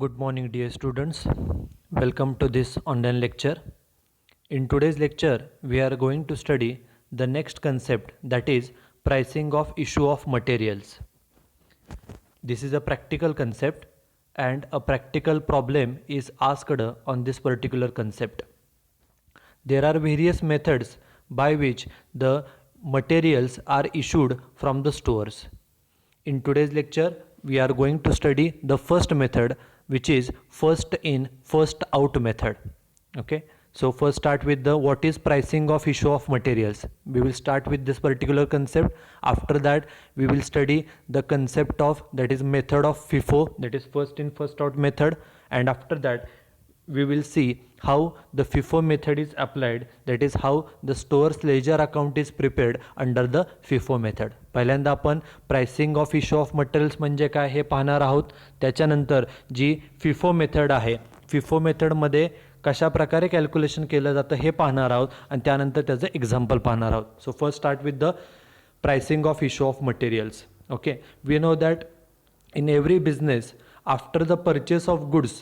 Good morning, dear students. Welcome to this online lecture. In today's lecture, we are going to study the next concept, that is pricing of issue of materials. This is a practical concept and a practical problem is asked on this particular concept. There are various methods by which the materials are issued from the stores. In today's lecture, we are going to study the first method, which is first in first out method. Okay, so first start with the what is pricing of issue of materials. We will start with this particular concept. After that, we will study the concept of, that is method of FIFO, that is first in first out method, and after that we will see how the FIFO method is applied, that is how the store's ledger account is prepared under the FIFO method. पहिल्यांदा आपण pricing of issue of materials म्हणजे काय हे पाहणार आहोत. त्याच्यानंतर जी FIFO method आहे, FIFO मेथडमध्ये कशा प्रकारे कॅल्क्युलेशन केलं जातं हे पाहणार आहोत आणि त्यानंतर त्याचं एक्झाम्पल पाहणार आहोत. So first start with the pricing of issue of materials. Okay, we know that in every business, after the purchase of goods,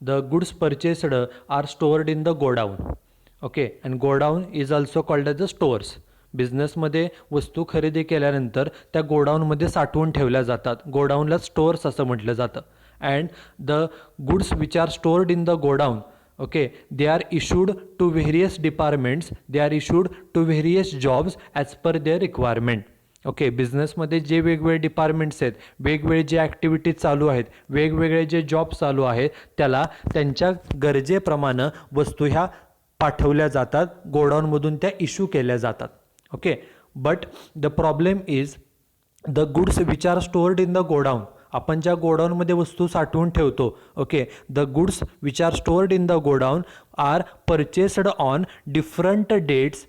the goods purchased are stored in the godown. Okay, and godown is also called as the stores. बिझनेसमध्ये वस्तू खरेदी केल्यानंतर त्या गोडाऊनमध्ये साठवून ठेवल्या जातात. गोडाऊनला stores असं म्हटलं जातं. And the goods which are stored in the godown, okay, they are issued to various departments, they are issued to various jobs as per their requirement. Okay, बिझनेसमध्ये जे वेगवेगळे डिपार्टमेंट्स आहेत, वेगवेगळे जे ॲक्टिव्हिटीज चालू आहेत, वेगवेगळे जे जॉब चालू आहेत, त्याला त्यांच्या गरजेप्रमाणे वस्तू ह्या पाठवल्या जातात, गोडाऊनमधून त्या इश्यू केल्या जातात. Okay, but the problem is the goods which are stored in the godown, आपण ज्या गोडाऊनमध्ये वस्तू साठवून ठेवतो, okay, the goods which are stored in the godown are purchased on different dates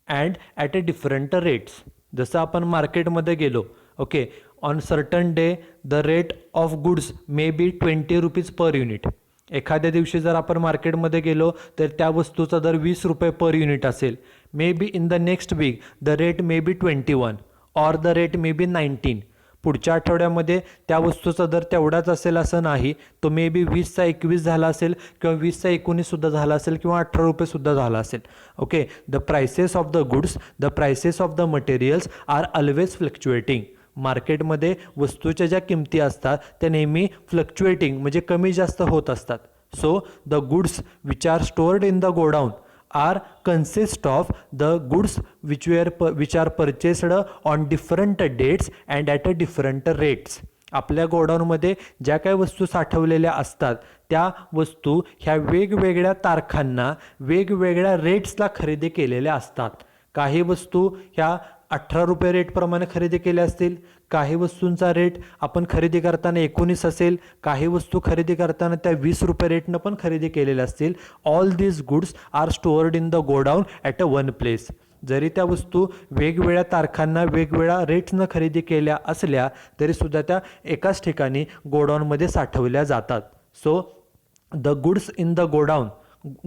and at a different rates. जसं आपण मार्केटमध्ये गेलो, okay, on certain day the rate of goods may be 20 rupees per unit. एखाद्या दिवशी जर आपण मार्केटमध्ये गेलो तर त्या वस्तूचा दर 20 रुपये पर युनिट असेल. May be in the next week the rate may be 21 or the rate may be 19. पुढच्या आठवड्यामध्ये त्या वस्तूचा दर तेवढाच असेल असं नाही, तो मे बी 20चा 21 झाला असेल किंवा 20चा 19 सुद्धा झाला असेल किंवा 18 रुपये सुद्धा झाला असेल. Okay, the prices of the goods, the prices of the materials are always fluctuating. मार्केटमध्ये वस्तूच्या ज्या किमती असतात त्या नेहमी फ्लक्च्युएटिंग म्हणजे कमी जास्त होत असतात. So the goods which are stored in the godown are consist of the goods which are purchased on different dates and at a different rates. आपल्या गोडाऊनमध्ये ज्या काही वस्तू साठवलेल्या असतात त्या वस्तू ह्या वेगवेगळ्या तारखांना वेगवेगळ्या रेट्सला खरेदी केलेल्या असतात. काही वस्तू ह्या 18 रुपये रेटप्रमाणे खरेदी केल्या असतील, काही वस्तूंचा रेट आपण खरेदी करताना 19 असेल, काही वस्तू खरेदी करताना त्या 20 रुपये रेटनं पण खरेदी केलेल्या असतील. All these goods are stored in the godown at a one place. जरी त्या वस्तू वेगवेगळ्या तारखांना वेगवेगळ्या रेट्सनं खरेदी केल्या असल्या तरीसुद्धा त्या एकाच ठिकाणी गोडाऊनमध्ये साठवल्या जातात. So the goods in the godown,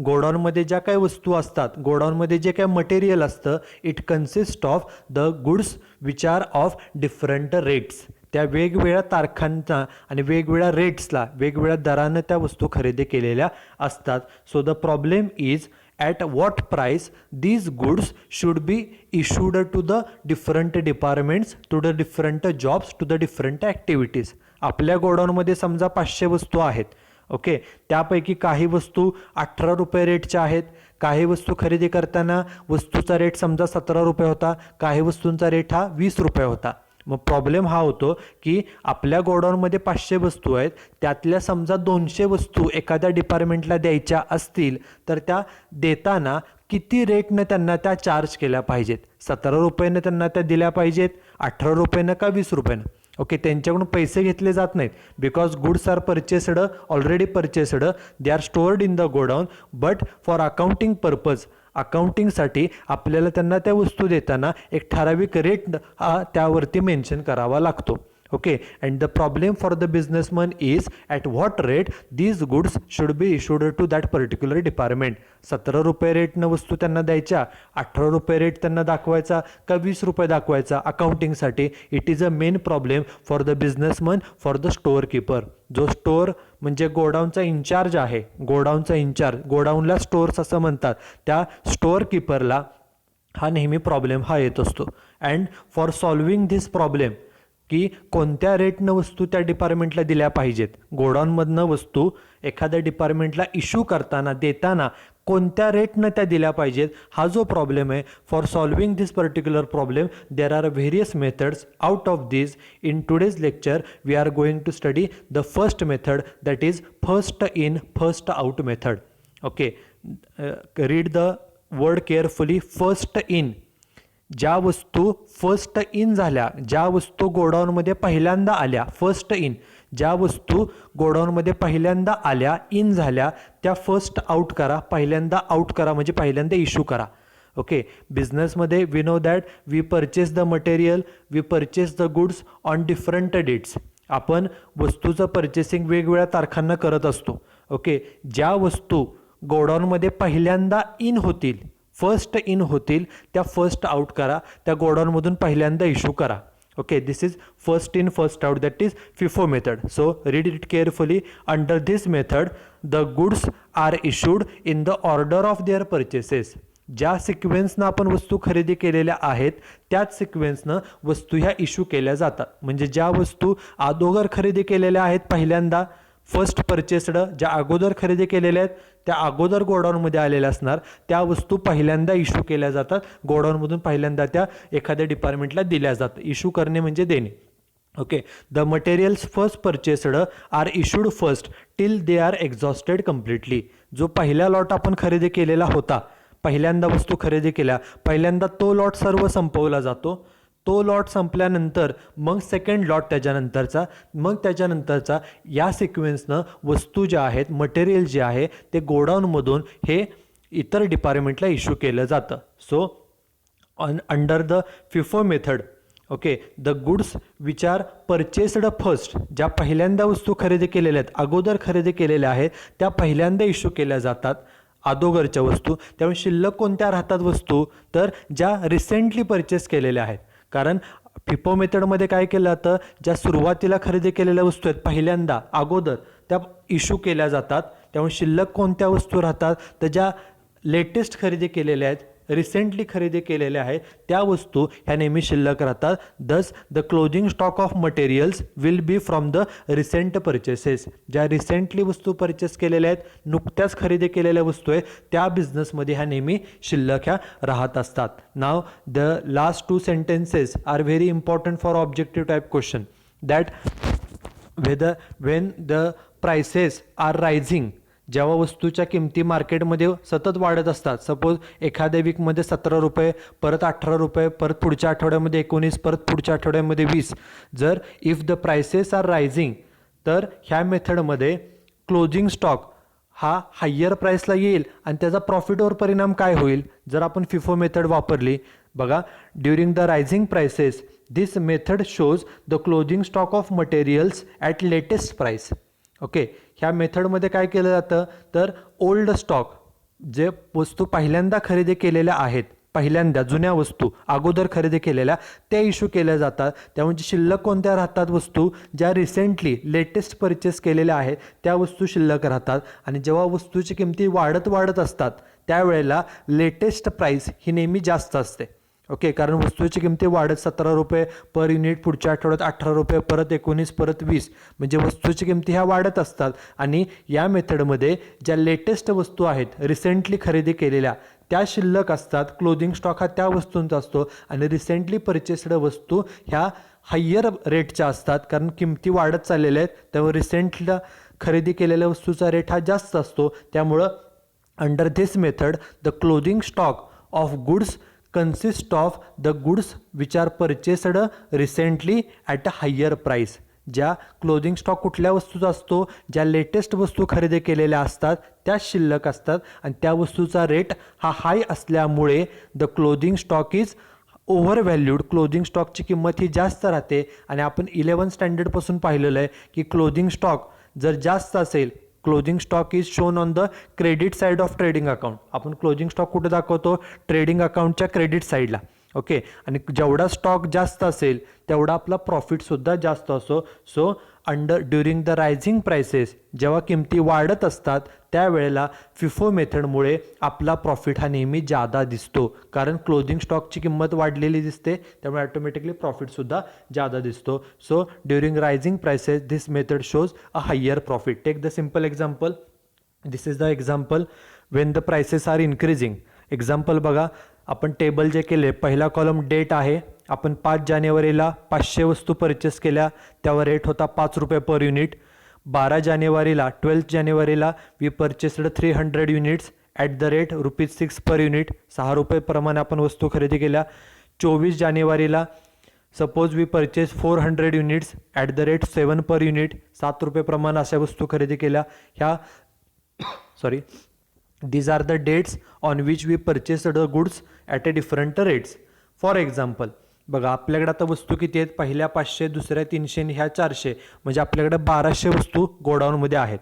गोडाऊनमध्ये ज्या काही वस्तू असतात, गोडाऊनमध्ये जे काही मटेरियल असतं, it consist of the goods which R of different rates. त्या वेगवेगळ्या तारखांना आणि वेगवेगळ्या रेट्सला वेगवेगळ्या दरानं त्या वस्तू खरेदी केलेल्या असतात. So the problem is at what price these goods should be issued to the different departments, to the different jobs, to the different activities. आपल्या गोडाऊनमध्ये समजा 500 वस्तू आहेत. ओके, त्यापैकी काही वस्तू 18 रुपये रेटच्या आहेत, काही वस्तू खरेदी करताना वस्तूचा रेट समजा 17 रुपये होता, काही वस्तूंचा रेट हा 20 रुपये होता. मग प्रॉब्लेम हा होतो की आपल्या गोडाऊनमध्ये 500 वस्तू आहेत, त्यातल्या समजा 200 वस्तू एखाद्या डिपार्टमेंटला द्यायच्या असतील तर त्या देताना किती रेटनं त्यांना त्या चार्ज केल्या पाहिजेत. 17 रुपयानं त्यांना त्या दिल्या पाहिजेत, 18 रुपयानं का 20 रुपयानं. ओके, त्यांच्याकडून पैसे घेतले जात नाहीत, because goods are purchased, already purchased, they are stored in the godown. But for accounting purpose, अकाउंटिंगसाठी आपल्याला त्यांना त्या वस्तू देताना एक ठराविक रेट हा त्यावरती मेन्शन करावा लागतो. Okay, and the problem for the businessman is at what rate these goods should be issued to that particular department. 17 रुपये रेटनं वस्तू त्यांना द्यायच्या, 18 रुपये रेट त्यांना दाखवायचा का 20 रुपये दाखवायचा अकाउंटिंगसाठी. It is a main problem for the businessman, for the store keeper. जो स्टोअर म्हणजे गोडाऊनचा इन्चार्ज आहे, गोडाऊनचा इन्चार्ज, गोडाऊनला स्टोअर्स असं म्हणतात, त्या स्टोअर कीपरला हा नेहमी प्रॉब्लेम हा येत असतो. And for solving this problem, की कोणत्या रेटनं वस्तू त्या डिपार्टमेंटला दिल्या पाहिजेत, गोडाऊनमधनं वस्तू एखाद्या डिपार्टमेंटला इश्यू करताना देताना कोणत्या रेटनं त्या दिल्या पाहिजेत, हा जो प्रॉब्लेम आहे. For solving this particular problem there are various methods. Out of this in today's lecture we are going to study the first method, that is first in first out method. Okay, read the word carefully. First in, ज्या वस्तू first in झाल्या, ज्या वस्तू गोडाऊनमध्ये पहिल्यांदा आल्या, first in, ज्या वस्तू गोडाऊनमध्ये पहिल्यांदा आल्या, इन झाल्या, त्या फर्स्ट आउट करा. पहिल्यांदा आउट करा म्हणजे पहिल्यांदा इश्यू करा. ओके, बिझनेसमध्ये we know that we purchase the material, we purchase the goods on different dates. आपण वस्तूचं परचेसिंग वेगवेगळ्या तारखांना करत असतो. ओके, ज्या वस्तू गोडाऊनमध्ये पहिल्यांदा इन होतील, फर्स्ट इन होतील, त्या फर्स्ट आउट करा, त्या गोडाऊनमधून पहिल्यांदा इश्यू करा. Okay, this is first in first out, that is FIFO method. So read it carefully. Under this method the goods are issued in the order of their purchases. ज्या सिक्वेन्सनं आपण वस्तू खरेदी केलेल्या आहेत त्याच सिक्वेन्सनं वस्तू ह्या इश्यू केल्या जातात. म्हणजे ज्या वस्तू अगोदर खरेदी केलेल्या आहेत पहिल्यांदा, फर्स्ट परचेस्ड, ज्या अगोदर खरेदी केलेल्या आहेत त्या अगोदर गोडाऊनमध्ये आलेल्या असणार, त्या वस्तू पहिल्यांदा इश्यू केल्या जातात. गोडाऊनमधून पहिल्यांदा त्या एखाद्या डिपार्टमेंटला दिल्या जातात. इश्यू करणे म्हणजे देणे. Okay, the materials first purchased are issued first till they are exhausted completely. जो पहिला लॉट आपण खरेदी केलेला होता, पहिल्यांदा वस्तू खरेदी केल्या, पहिल्यांदा तो लॉट सर्व संपवला जातो. तो लॉट संपल्यानंतर मग सेकंड लॉट त्याच्यानंतरचा, मग त्याच्यानंतरचा, या सिक्वेन्सनं वस्तू ज्या आहेत, मटेरियल जे आहे ते गोडाऊनमधून हे इतर डिपार्टमेंटला इश्यू केलं जातं. So under the FIFO method, okay, the goods which R purchased first, ज्या पहिल्यांदा वस्तू खरेदी केलेल्या आहेत, अगोदर खरेदी केलेल्या आहेत, त्या पहिल्यांदा इश्यू केल्या जातात अगोदरच्या वस्तू. त्यामुळे शिल्लक कोणत्या राहतात वस्तू, तर ज्या रिसेंटली परचेस केलेल्या आहेत. कारण फिफो मेथडमध्ये काय केलं जातं, ज्या सुरुवातीला खरेदी केलेल्या वस्तू आहेत पहिल्यांदा अगोदर, त्या इश्यू केल्या जातात. त्यामुळे शिल्लक कोणत्या वस्तू राहतात, तर ज्या लेटेस्ट खरेदी केलेल्या आहेत, रिसेंटली खरेदी केलेल्या आहेत, त्या वस्तू ह्या नेहमी शिल्लक राहतात. दस the closing stock of materials will be from the recent purchases. ज्या रिसेंटली वस्तू परचेस केलेल्या आहेत, नुकत्याच खरेदी केलेल्या वस्तू आहेत, त्या बिझनेसमध्ये ह्या नेहमी शिल्लक ह्या राहत असतात. Now the last two sentences are very important for objective type question. That when the prices are rising, जेव्हा वस्तूच्या किमती मार्केटमध्ये सतत वाढत असतात, सपोज एखाद्या वीकमध्ये 17 रुपये, परत 18 रुपये, परत पुढच्या आठवड्यामध्ये 19, परत पुढच्या आठवड्यामध्ये 20, जर if the prices are rising, तर ह्या मेथडमध्ये क्लोजिंग स्टॉक हा हायर प्राईसला येईल आणि त्याचा प्रॉफिटवर परिणाम काय होईल जर आपण फिफो मेथड वापरली. बघा, during the rising prices this method shows the closing stock of materials at latest price. Okay, ह्या मेथडमध्ये काय केलं जातं, तर ओल्ड स्टॉक, जे वस्तू पहिल्यांदा खरेदी केलेल्या आहेत, पहिल्यांदा जुन्या वस्तू अगोदर खरेदी केलेल्या, त्या इश्यू केल्या जातात. त्यामुळे शिल्लक कोणत्या राहतात वस्तू, ज्या रिसेंटली लेटेस्ट परचेस केलेल्या आहेत त्या वस्तू शिल्लक राहतात. आणि जेव्हा वस्तूची किमती वाढत असतात त्यावेळेला लेटेस्ट प्राईस ही नेहमी जास्त असते. ओके, कारण वस्तूची किमती वाढत 17 रुपये पर युनिट, पुढच्या आठवड्यात 18 रुपये, परत 19, परत 20, म्हणजे वस्तूची किमती ह्या वाढत असतात. आणि या मेथडमध्ये ज्या लेटेस्ट वस्तू आहेत रिसेंटली खरेदी केलेल्या त्या शिल्लक असतात. क्लोजिंग स्टॉक हा त्या वस्तूंचा असतो आणि रिसेंटली परचेस्ड वस्तू ह्या हायर रेटच्या असतात, कारण किमती वाढत चाललेल्या आहेत. त्यामुळे रिसेंटला खरेदी केलेल्या वस्तूचा रेट हा जास्त असतो. त्यामुळं under this method the closing stock of goods consist of the goods which are purchased recently at a higher price. ज्या क्लोजिंग स्टॉक कुठल्या वस्तूचा असतो, ज्या लेटेस्ट वस्तू खरेदी केलेल्या असतात त्या शिल्लक असतात आणि त्या वस्तूचा रेट हा हाय असल्यामुळे the closing stock is over valued closing स्टॉकची किंमत ही जास्त राहते आणि आपण 11 स्टँडर्डपासून पाहिलेलं आहे की क्लोजिंग स्टॉक जर जास्त असेल, closing stock is shown on the credit side of trading account. आपण क्लोजिंग स्टॉक कुठे दाखवतो? ट्रेडिंग अकाउंटच्या क्रेडिट साईडला. ओके, आणि जेवढा स्टॉक जास्त असेल तेवढा आपला प्रॉफिटसुद्धा जास्त असो. So during the rising prices, जेव्हा किमती वाढत असतात त्यावेळेला फिफो मेथडमुळे आपला प्रॉफिट हा नेहमी जादा दिसतो, कारण क्लोजिंग स्टॉकची किंमत वाढलेली दिसते, त्यामुळे ऑटोमॅटिकली प्रॉफिटसुद्धा जादा दिसतो. So during rising prices this method shows a higher profit. Take the simple example. This is the example when the prices are increasing. Example बघा, आपण टेबल जे केले, पहिला कॉलम डेट आहे. आपण 5 जानेवारीला 500 वस्तू परचेस केल्या, त्यावर रेट होता 5 रुपये पर युनिट. 12 जानेवारीला 12 जानेवारीला we purchased 300 units at the rate ₹6 per unit. 6 रुपये प्रमाणे आपण वस्तू खरेदी केल्या. 24 जानेवारीला suppose we purchase 400 units at the rate 7 per unit. 7 रुपये प्रमाणे अशा वस्तू खरेदी केल्या. ह्या these are the dates on which we purchased the goods at a different rates. For example बघा, आपल्याकडे आता वस्तू किती आहेत? पहिल्या 500, दुसऱ्या 300 आणि ह्या 400, म्हणजे आपल्याकडे 1200 वस्तू गोडाऊनमध्ये आहेत.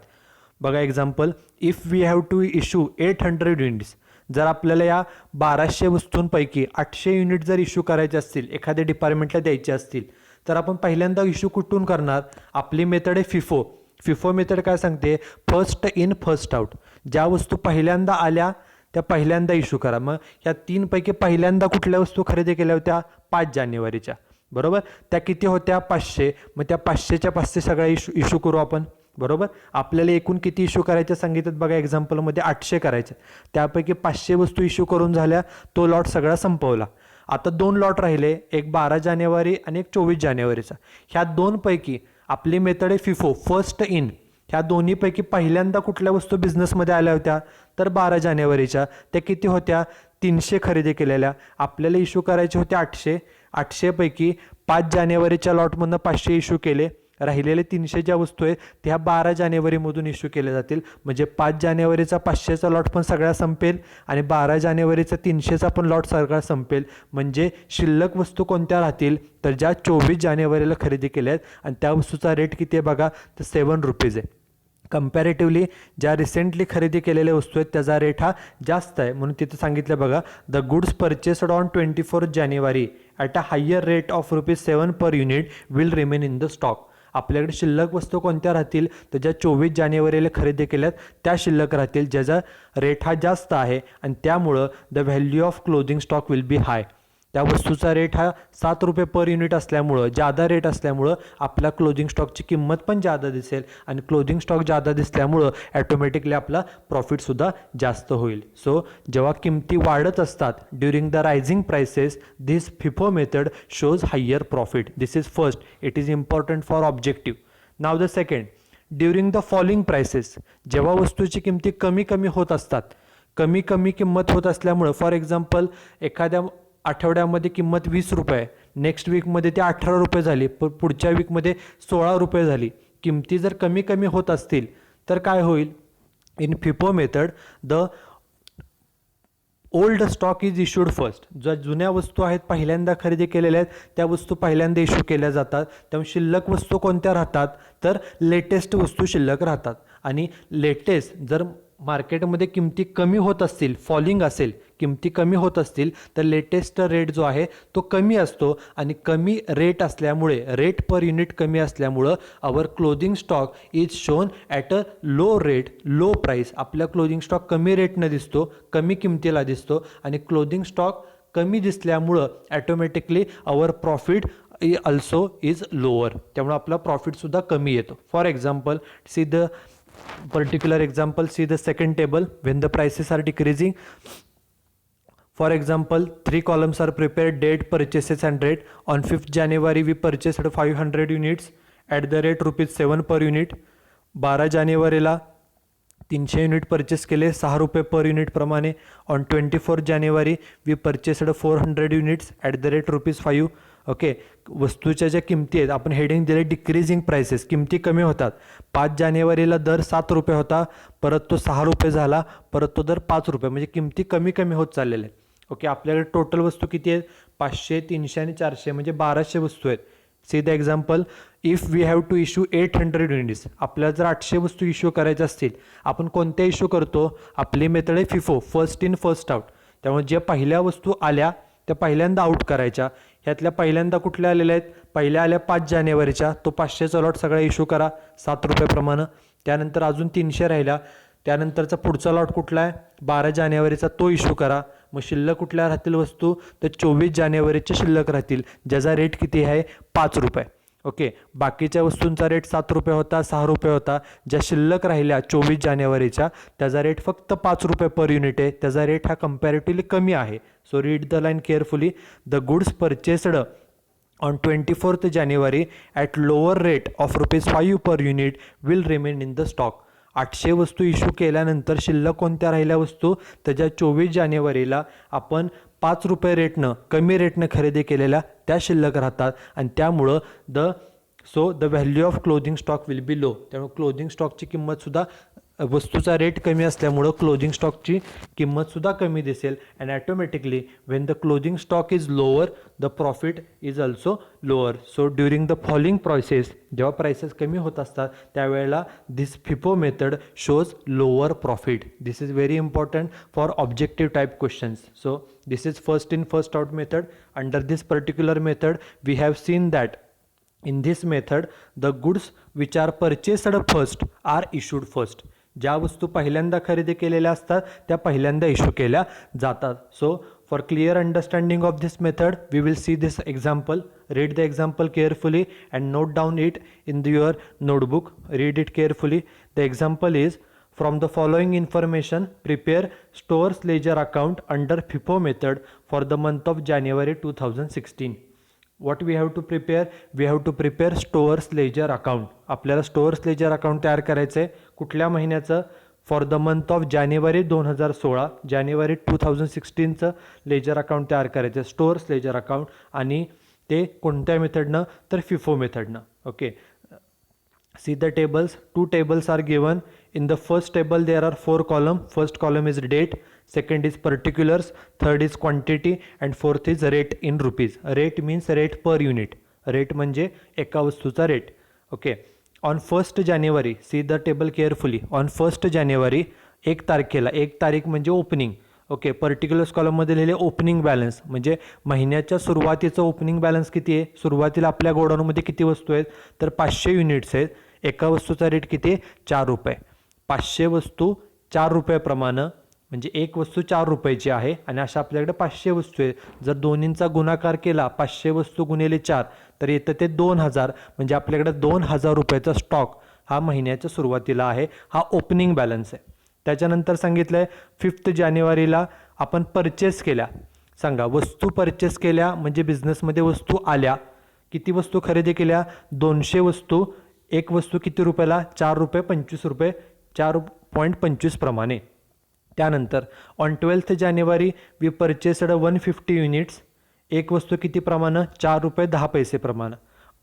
बघा example, if we have to issue 800 units. जर आपल्याला या 1200 वस्तूंपैकी 800 युनिट जर इश्यू करायचे असतील, एखाद्या डिपार्टमेंटला द्यायचे असतील, तर आपण पहिल्यांदा इश्यू कुठून करणार? आपली मेथड आहे फिफो. फिफो मेथड काय सांगते? First in first out. ज्या वस्तू पहिल्यांदा आल्या त्या पहिल्यांदा इश्यू करा. मग ह्या 3 पैकी पहिल्यांदा कुठल्या वस्तू खरेदी केल्या होत्या? 5 जानेवारीच्या, बरोबर. त्या किती होत्या? 500. मग त्या 500च्या 500 सगळ्या इश्यू करू आपण, बरोबर. आपल्याला एकूण किती इश्यू करायचे सांगितलं बघा, एक्झाम्पलमध्ये 800 करायचे. त्यापैकी 500 वस्तू इश्यू करून झाल्या, तो लॉट सगळा संपवला. आता 2 लॉट राहिले, एक 12 जानेवारी आणि एक 24 जानेवारीचा. ह्या 2 पैकी आपली मेथड आहे फिफो, फर्स्ट इन. ह्या दोन्हीपैकी पहिल्यांदा कुठल्या वस्तू बिझनेसमध्ये आल्या होत्या? तर 12 जानेवारीच्या. त्या किती होत्या? 300 खरेदी केलेल्या. आपल्याला इश्यू करायचे होते 800. 800 पैकी 5 जानेवारीच्या लॉटमधनं 500 इश्यू केले. राहिलेले 300 ज्या वस्तू आहेत त्या 12 जानेवारीमधून इश्यू केल्या जातील. म्हणजे 5 जानेवारीचा 500चा लॉट पण सगळा संपेल आणि 12 जानेवारीचा 300चा पण लॉट सगळा संपेल. म्हणजे शिल्लक वस्तू कोणत्या राहतील? तर ज्या 24 जानेवारीला खरेदी केल्या आहेत, आणि त्या वस्तूचा रेट किती आहे बघा, तर 7 रुपीज आहे. कंपॅरेटिव्हली ज्या रिसेंटली खरेदी केलेल्या वस्तू आहेत त्याचा रेट हा जास्त आहे. म्हणून तिथं सांगितलं बघा, the goods purchased on 24 January at a higher rate of ₹7 per unit will remain in the stock. आपल्याकडे शिल्लक वस्तू कोणत्या राहतील? तर ज्या 24 जानेवारीला खरेदी केल्यात त्या शिल्लक राहतील, ज्याचा रेट हा जास्त आहे, आणि त्यामुळं the value of closing stock will be high. त्या वस्तूचा रेट हा 7 रुपये पर युनिट असल्यामुळं, जादा रेट असल्यामुळं आपल्या क्लोजिंग स्टॉकची किंमत पण जादा दिसेल, आणि क्लोजिंग स्टॉक जादा दिसल्यामुळं ॲटोमॅटिकली आपला प्रॉफिटसुद्धा जास्त होईल. सो जेव्हा किमती वाढत असतात during the rising prices, this FIFO method shows higher profit. This is first, it is important for objective. Now the second, during the falling prices, जेव्हा वस्तूची किमती कमी कमी होत असतात, कमी कमी किंमत होत असल्यामुळं, फॉर एक्झाम्पल एखाद्या आठवड्यामध्ये किंमत 20 रुपये, नेक्स्ट वीकमध्ये ती 18 रुपये झाली, पुढच्या वीकमध्ये 16 रुपये झाली. किमती जर कमी कमी होत असतील तर काय होईल? In FIFO method the old stock is issued first. ज्या जुन्या वस्तू आहेत पहिल्यांदा खरेदी केलेल्या आहेत त्या वस्तू पहिल्यांदा इश्यू केल्या जातात. त्यामुळे शिल्लक वस्तू कोणत्या राहतात? तर लेटेस्ट वस्तू शिल्लक राहतात. आणि लेटेस्ट जर मार्केटमध्ये किमती कमी होत असतील, फॉलिंग असेल, किमती कमी होत असतील, तर लेटेस्ट रेट जो आहे तो कमी असतो, आणि कमी रेट असल्यामुळे, रेट पर युनिट कमी असल्यामुळं our closing stock is shown at a low rate, low price. आपल्या क्लोजिंग स्टॉक कमी रेटनं दिसतो, कमी किमतीला दिसतो, आणि क्लोजिंग स्टॉक कमी दिसल्यामुळं automatically our profit also is lower. त्यामुळे आपला प्रॉफिटसुद्धा कमी येतो. For example, see the particular example, see the second table. When the prices are decreasing, for example 3 columns are prepared: date, purchases and rate. On 5th January we purchased 500 units at the rate ₹7 per unit. 12 जानेवारीला 300 unit purchase केले 6 रुपये per unit प्रमाणे. On 24 January we purchased 400 units at the rate ₹5. Okay, वस्तूच्या ज्या किमती आहेत आपण heading दिले डिक्रीजिंग प्राइसेस, किमती कमी होतात. 5 जानेवारीला दर 7 रुपये होता, परत तो 6 रुपये झाला, परत तो दर 5 रुपये, म्हणजे किमती कमी कमी होत चाललेल्या आहेत. ओके, आपल्याकडे टोटल वस्तू किती आहेत? 500, 300 आणि 400 म्हणजे 1200 वस्तू आहेत. See the example, if we have to issue 800 units, आपल्याला जर 800 वस्तू इश्यू करायच्या असतील, आपण कोणत्या इश्यू करतो? आपली मेथड आहे FIFO, first in first out. त्यामुळे ज्या पहिल्या वस्तू आल्या त्या पहिल्यांदा आउट करायच्या. ह्यातल्या पहिल्यांदा कुठल्या आलेल्या आहेत? पहिल्या आल्या 5 जानेवारीच्या, तो 500चा लॉट सगळा इश्यू करा 7 रुपये प्रमाणे. त्यानंतर अजून 300 राहिल्या, त्यानंतरचा पुढचा लॉट कुठला आहे? 12 जानेवारीचा, तो इश्यू करा. मग शिल्लक कुठल्या राहतील वस्तू? तर 24 जानेवारीच्या शिल्लक राहतील, ज्याचा रेट किती आहे? 5 रुपये. ओके, बाकीच्या वस्तूंचा रेट 7 रुपये होता, 6 रुपये होता. ज्या शिल्लक राहिल्या 24 जानेवारीच्या त्याचा रेट फक्त 5 रुपये पर युनिट आहे. त्याचा रेट हा कम्पॅरेटिव्हली कमी आहे. So read the line carefully. The goods purchased on 24th January at lower rate of ₹5 per unit will remain in the stock. 800 वस्तू इश्यू केल्यानंतर शिल्लक कोणत्या राहिल्या वस्तू? त्याच्या 24 जानेवारीला आपण 5 रुपये रेटनं, कमी रेटनं खरेदी केलेल्या त्या शिल्लक राहतात आणि त्यामुळं the value of closing stock will B low. त्यामुळे क्लोजिंग स्टॉकची किंमतसुद्धा, वस्तूचा रेट कमी असल्यामुळं क्लोजिंग स्टॉकची किंमतसुद्धा कमी दिसेल. And automatically when the closing stock is lower the profit is also lower. So during the falling prices, जेव्हा प्राइसेस कमी होत असतात त्यावेळेला this FIFO method shows lower profit. This is very important for objective type questions. So this is first in first out method. Under this particular method we have seen that in this method the goods which are purchased first are issued first. ज्या वस्तू पहिल्यांदा खरेदी केलेल्या असतात त्या पहिल्यांदा issue केल्या जातात. So for clear understanding of this method we will see this example. Read the example carefully and note down it in your notebook. Read it carefully. The example is, from the following information prepare stores ledger account under FIFO method for the month of January 2016. What we have to prepare? We have to prepare stores ledger account. आपल्याला stores ledger account तयार करायचं आहे. कुठल्या महिन्याचं? For the month of January 2016, जानेवारी 2016चं ledger account तयार करायचं आहे, स्टोअर्स लेजर अकाउंट. आणि ते कोणत्या मेथडनं? तर फिफो मेथडनं. Okay, see the tables. 2 tables are given. In the first table there are 4 columns. First column is date, second is particulars, third is quantity and fourth is rate in rupees. Rate means rate per unit. Rate म्हणजे एका वस्तूचा rate. Okay, on 1st January, see the table carefully. On 1st January, 1 तारखेला, 1 तारीख म्हणजे opening. Okay, particulars कॉलममध्ये लिहिले opening balance, म्हणजे महिन्याच्या सुरुवातीचं ओपनिंग बॅलन्स किती आहे? सुरुवातीला आपल्या गोडाऊनमध्ये किती वस्तू आहेत? तर 500 युनिट्स आहेत. एका वस्तूचा रेट किती आहे? 4 रुपये. 500 वस्तू 4 रुपयाप्रमाणे, म्हणजे एक वस्तू 4 रुपयाची आहे आणि अशा आपल्याकडे 500 वस्तू आहेत. जर दोन्हींचा गुणाकार केला, 500 वस्तू गुणिले 4, तर येतं ते 2000. म्हणजे आपल्याकडे 2000 रुपयाचा स्टॉक हा महिन्याच्या सुरुवातीला आहे. हा ओपनिंग बॅलन्स आहे. त्याच्यानंतर सांगितलं आहे 5th जानेवारीला आपण परचेस केल्या. सांगा, वस्तू परचेस केल्या म्हणजे बिझनेसमध्ये वस्तू आल्या. किती वस्तू खरेदी केल्या? 200 वस्तू. एक वस्तू किती रुपयाला? 4 रुपये 25 रुपये, 4.25 प्रमाणे. त्यानंतर on 12th January we purchased 150 units. एक वस्तू किती प्रमाणे? 4 रुपये 10 पैसे प्रमाणे.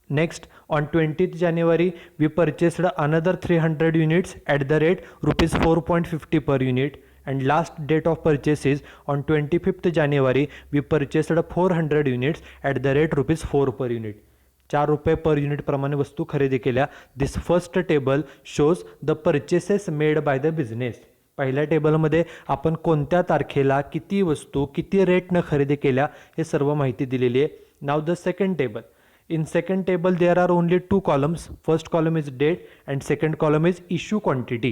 Next on 20th January we purchased another 300 units at the rate ₹4.50 per unit, and last date of purchase is on 25th January we purchased 400 units at the rate ₹4 per unit. 4 रुपये per unit प्रमाणे वस्तू खरेदी केल्या. This first table shows the purchases made by the business. पहिल्या टेबलमध्ये आपण कोणत्या तारखेला किती वस्तू किती रेटनं खरेदी केल्या हे सर्व माहिती दिलेली आहे. नाव the second table. In second table there are only 2 columns. First column is date and second column is issue quantity.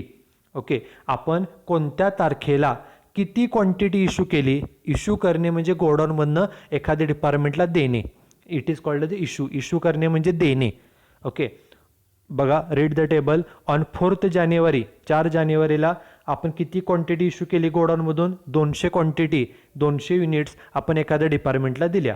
Okay, आपण कोणत्या तारखेला किती क्वांटिटी इश्यू केली? इश्यू करणे म्हणजे गोडाऊनमधनं एखाद्या डिपार्टमेंटला देणे. It is called the issue. Issue करणे म्हणजे देणे. ओके, बघा, read the table. On 4th January, 4 जानेवारीला आपण किती क्वांटिटी इश्यू केली गोडाऊनमधून? 200 क्वांटिटी, 200 युनिट्स आपण एखाद्या डिपार्टमेंटला दिल्या.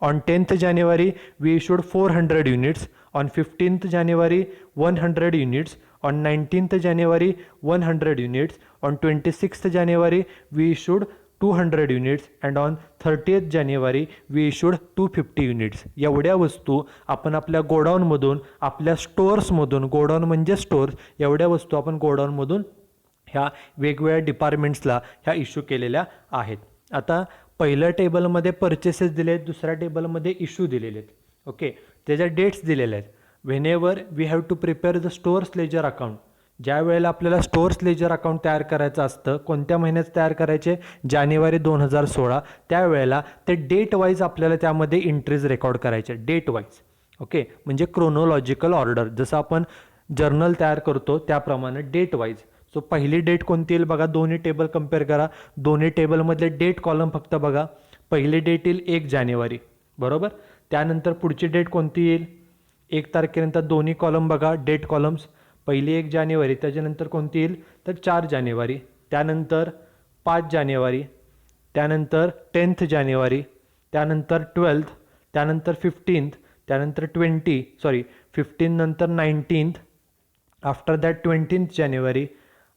On 10th January, we issued 400 units. On 15th January, 100 units. On 19th January, 100 units. On 26th January, we issued 200 units. And on 30th January, we issued 250 units. एवढ्या वस्तू आपण आपल्या गोडाऊनमधून, आपल्या स्टोअर्समधून, गोडाऊन म्हणजे स्टोअर्स, एवढ्या वस्तू आपण गोडाऊनमधून ह्या वेगवेगळ्या डिपार्टमेंट्सला ह्या इश्यू केलेल्या आहेत. आता पहिल्या टेबलमध्ये पर्चेसेस दिले आहेत, दुसऱ्या टेबलमध्ये इश्यू दिलेले आहेत. ओके, त्याच्या डेट्स दिलेल्या आहेत. Whenever we have to prepare the stores ledger account. ज्या वेळेला आपल्याला स्टोअर्स लेजर अकाउंट तयार करायचं असतं, कोणत्या महिन्यात तयार करायचे, जानेवारी 2016, त्यावेळेला ते डेट वाईज आपल्याला त्यामध्ये एंट्रीज रेकॉर्ड करायचे, डेट वाईज. ओके, म्हणजे क्रोनोलॉजिकल ऑर्डर, जसं आपण जर्नल तयार करतो त्याप्रमाणे डेट वाईज. सो पहिली डेट कोणती येईल बघा, दोन्ही टेबल कम्पेअर करा. दोन्ही टेबलमधले डेट कॉलम फक्त बघा. पहिली डेट येईल 1 जानेवारी, बरोबर. त्यानंतर पुढची डेट कोणती येईल, 1 तारखेनंतर दोन्ही कॉलम बघा, डेट कॉलम्स. पहिली 1 जानेवारी, त्याच्यानंतर कोणती येईल तर 4 जानेवारी, त्यानंतर 5 जानेवारी, त्यानंतर 10th जानेवारी, त्यानंतर 12th, त्यानंतर 15th, त्यानंतर 15 नंतर 19th, after that 20th January,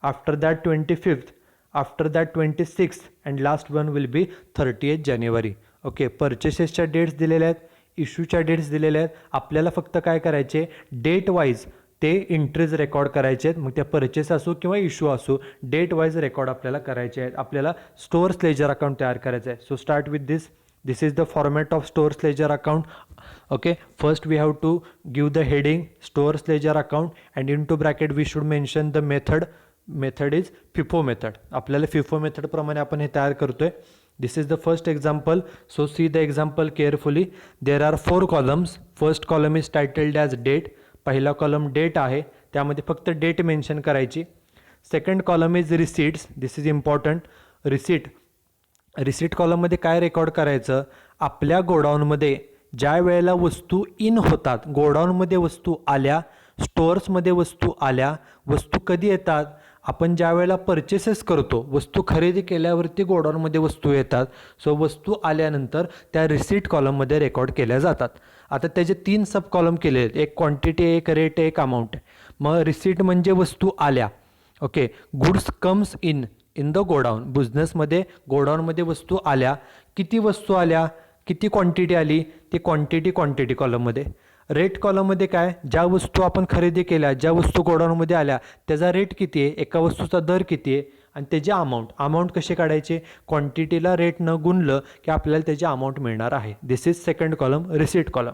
after that 25th, after that 26th, and last one will be 30th January. Okay, परचेसेसच्या डेट्स दिलेल्या आहेत, इश्यूच्या डेट्स दिलेल्या आहेत. आपल्याला फक्त काय करायचे, डेट वाईज ते एंट्रीज रेकॉर्ड करायचे आहेत. मग त्या परचेस असो किंवा इश्यू असो, डेट वाईज रेकॉर्ड आपल्याला करायचे आहेत. आपल्याला स्टोअर्स लेजर अकाउंट तयार करायचं आहे. So start with this. This is the format of stores ledger account. Okay, first we have to give the heading stores ledger account, and into bracket we should mention the method. Method is FIFO method. आपल्याला FIFO method प्रमाणे आपण हे तयार करतोय. This is the first example. So see the example carefully. There are 4 columns. First column is titled as date. पहिला column date आहे, त्यामध्ये फक्त डेट मेन्शन करायची. Second column is receipts. This is important. Receipt कॉलममध्ये काय record करायचं, आपल्या गोडाऊनमध्ये ज्या वेळेला वस्तू इन होतात, गोडाऊनमध्ये वस्तू आल्या, स्टोअर्समध्ये वस्तू आल्या. वस्तू कधी येतात, आपण ज्या वेळेला परचेसेस करतो, वस्तू खरेदी केल्यावरती गोडाऊनमध्ये वस्तू येतात. सो वस्तू आल्यानंतर त्या रिसीट कॉलममध्ये रेकॉर्ड केल्या जातात. आता त्याचे 3 सब कॉलम केले आहेत, एक क्वांटिटी, एक रेट, एक अमाऊंट. मग रिसीट म्हणजे वस्तू आल्या. Okay, goods comes in the godown. बिझनेसमध्ये गोडाऊनमध्ये वस्तू आल्या. किती वस्तू आल्या, किती क्वांटिटी आली, ती क्वांटिटी कॉलममध्ये. रेट कॉलममध्ये काय, ज्या वस्तू आपण खरेदी केल्या, ज्या वस्तू गोडाऊनमध्ये आल्या, त्याचा रेट किती आहे, एका वस्तूचा दर किती आहे, आणि त्याची अमाऊंट कशी काढायची, क्वांटिटीला रेट न गुणलं की आपल्याला त्याची अमाऊंट मिळणार आहे. This is second column, receipt column.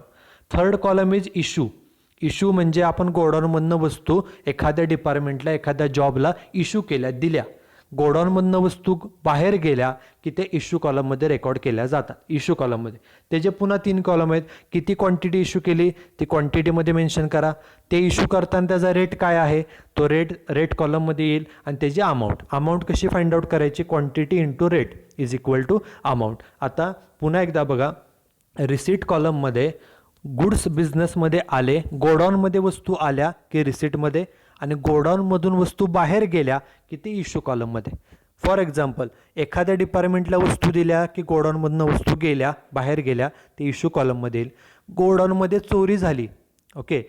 Third column is issue म्हणजे आपण गोडाऊनमधनं वस्तू एखाद्या डिपार्टमेंटला, एखाद्या जॉबला इश्यू केल्या, दिल्या. गोडाऊनमधनं वस्तू बाहेर गेल्या की ते इश्यू कॉलममध्ये रेकॉर्ड केल्या जातात. इश्यू कॉलममध्ये त्याचे पुन्हा 3 कॉलम आहेत. किती क्वांटिटी इश्यू केली, ती क्वांटिटीमध्ये मेन्शन करा. ते इश्यू करताना त्याचा रेट काय आहे, तो रेट कॉलममध्ये येईल. आणि त्याची अमाऊंट कशी फाइंड आउट करायची, quantity into rate is equal to amount. आता पुन्हा एकदा बघा, रिसीट कॉलममध्ये गुड्स बिझनेसमध्ये आले, गोडाऊनमध्ये वस्तू आल्या की रिसीटमध्ये, आणि गोडाऊनमधून वस्तू बाहेर गेल्या की ते इश्यू कॉलममध्ये. फॉर एक्झाम्पल, एखाद्या डिपार्टमेंटला वस्तू दिल्या की गोडाऊनमधनं वस्तू गेल्या, बाहेर गेल्या, ते इश्यू कॉलममध्ये येईल. गोडाऊनमध्ये चोरी झाली, ओके,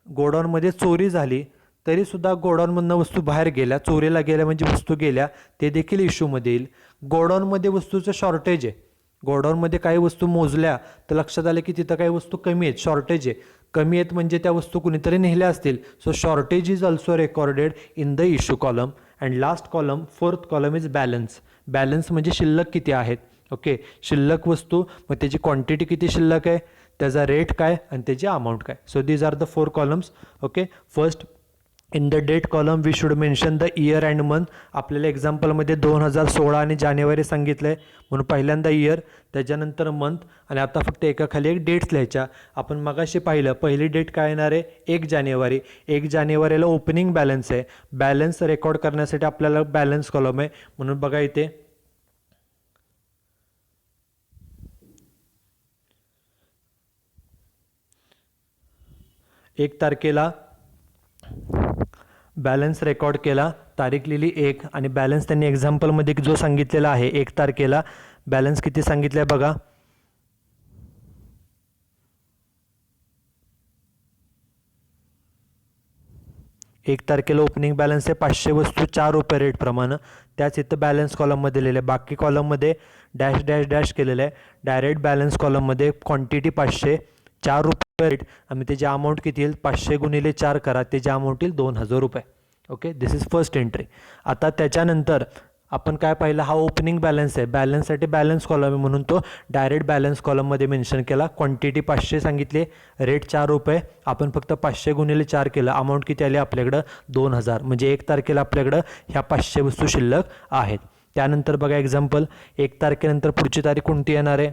गोडाऊनमध्ये चोरी झाली तरीसुद्धा गोडाऊनमधनं वस्तू बाहेर गेल्या, चोरीला गेल्या म्हणजे वस्तू गेल्या, ते देखील इश्यूमध्ये येईल. गोडाऊनमध्ये वस्तूचं शॉर्टेज आहे, गोडाऊनमध्ये काही वस्तू मोजल्या तर लक्षात आलं की तिथं काही वस्तू कमी आहेत, शॉर्टेज आहे. कमी आहेत म्हणजे त्या वस्तू कुणीतरी नेल्या असतील. So shortage is also recorded in the issue column. And last column, fourth column is balance म्हणजे शिल्लक किती आहेत. ओके, शिल्लक वस्तू, मग त्याची क्वांटिटी किती शिल्लक आहे, त्याचा रेट काय, आणि त्याची अमाऊंट काय. So these are the 4 columns. Okay, first in the date column we should mention the year and month. आपल्याला एक्झाम्पलमध्ये 2016 आणि जानेवारी सांगितलं आहे, म्हणून पहिल्यांदा इयर, त्याच्यानंतर मंथ, आणि आता फक्त एकाखाली एक डेट्स लिहायच्या. आपण मगाशी पाहिलं, पहिली डेट काय येणार आहे, 1 जानेवारी. 1 जानेवारीला ओपनिंग बॅलन्स आहे. बॅलन्स रेकॉर्ड करण्यासाठी आपल्याला बॅलन्स कॉलम आहे, म्हणून बघा इथे 1 तारखेला बॅलन्स रेकॉर्ड केला, तारीख लिहिली 1, आणि बॅलन्स त्यांनी एक्झाम्पलमध्ये जो सांगितलेला आहे 1 तारखेला बॅलन्स किती सांगितलं आहे बघा, 1 तारखेला ओपनिंग बॅलन्स आहे 500 वस्तू 4 रुपये रेट प्रमाणे. त्याच इथं बॅलन्स कॉलममध्ये लिहिलं आहे. बाकी कॉलममध्ये डॅश डॅश डॅश केलेलं आहे. डायरेक्ट बॅलन्स कॉलममध्ये क्वांटिटी 500, 4 रुपये रेट, आणि त्याची अमाऊंट किती येईल, 500 गुणिले 4 करा, त्याची अमाऊंट येईल 2000 रुपये. Okay, this is first entry. आता त्याच्यानंतर आपण काय पाहिलं, हा ओपनिंग बॅलन्स आहे, बॅलन्ससाठी बॅलन्स कॉलम आहे म्हणून तो डायरेक्ट बॅलन्स कॉलममध्ये मेन्शन केला. क्वांटिटी 500 सांगितले, रेट 4 रुपये, आपण फक्त 500 गुणिले 4 केलं, अमाऊंट किती आली आपल्याकडं 2000. म्हणजे 1 तारखेला आपल्याकडं ह्या 500 वस्तू शिल्लक आहेत. त्यानंतर बघा एक्झाम्पल, 1 तारखेनंतर पुढची तारीख कोणती येणार आहे,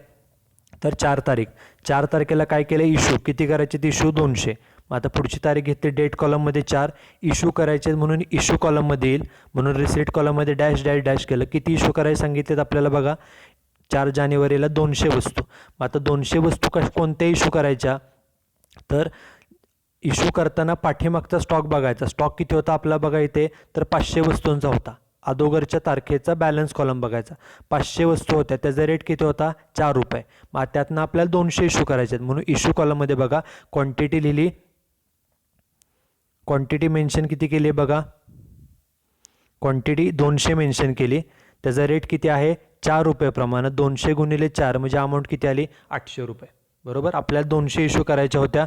तर 4 तारीख. 4 तारखेला काय केलं, इशू किती करायचे, इशू 200. मग आता पुढची तारीख घेतली, डेट कॉलममध्ये 4, इशू करायचे म्हणून इशू कॉलममध्ये येईल, म्हणून रिसिट कॉलममध्ये डॅश डॅश डॅश केलं. किती इशू करायचे सांगितलेत आपल्याला बघा, 4 जानेवारीला 200 वस्तू. मग आता 200 वस्तू कोणत्या इशू करायच्या, तर इशू करताना पाठीमागचा स्टॉक बघायचा. स्टॉक किती होता आपला बघा इथे, तर 500 वस्तूंचा होता. अगोदरच्या तारखेचा बॅलन्स कॉलम बघायचा, 500 वस्तू होत्या, त्याचा रेट किती होता 4 रुपये. मग त्यातनं आपल्याला 200 इशू करायचे आहेत, म्हणून इशू कॉलममध्ये बघा क्वांटिटी लिहिली, क्वांटिटी मेन्शन किती केली बघा, क्वांटिटी 200 मेन्शन केली, त्याचा रेट किती आहे 4 रुपये प्रमाणे. 200 गुणिले 4 म्हणजे अमाऊंट किती आली 800 रुपये. बरोबर, आपल्याला 200 इशू करायच्या होत्या.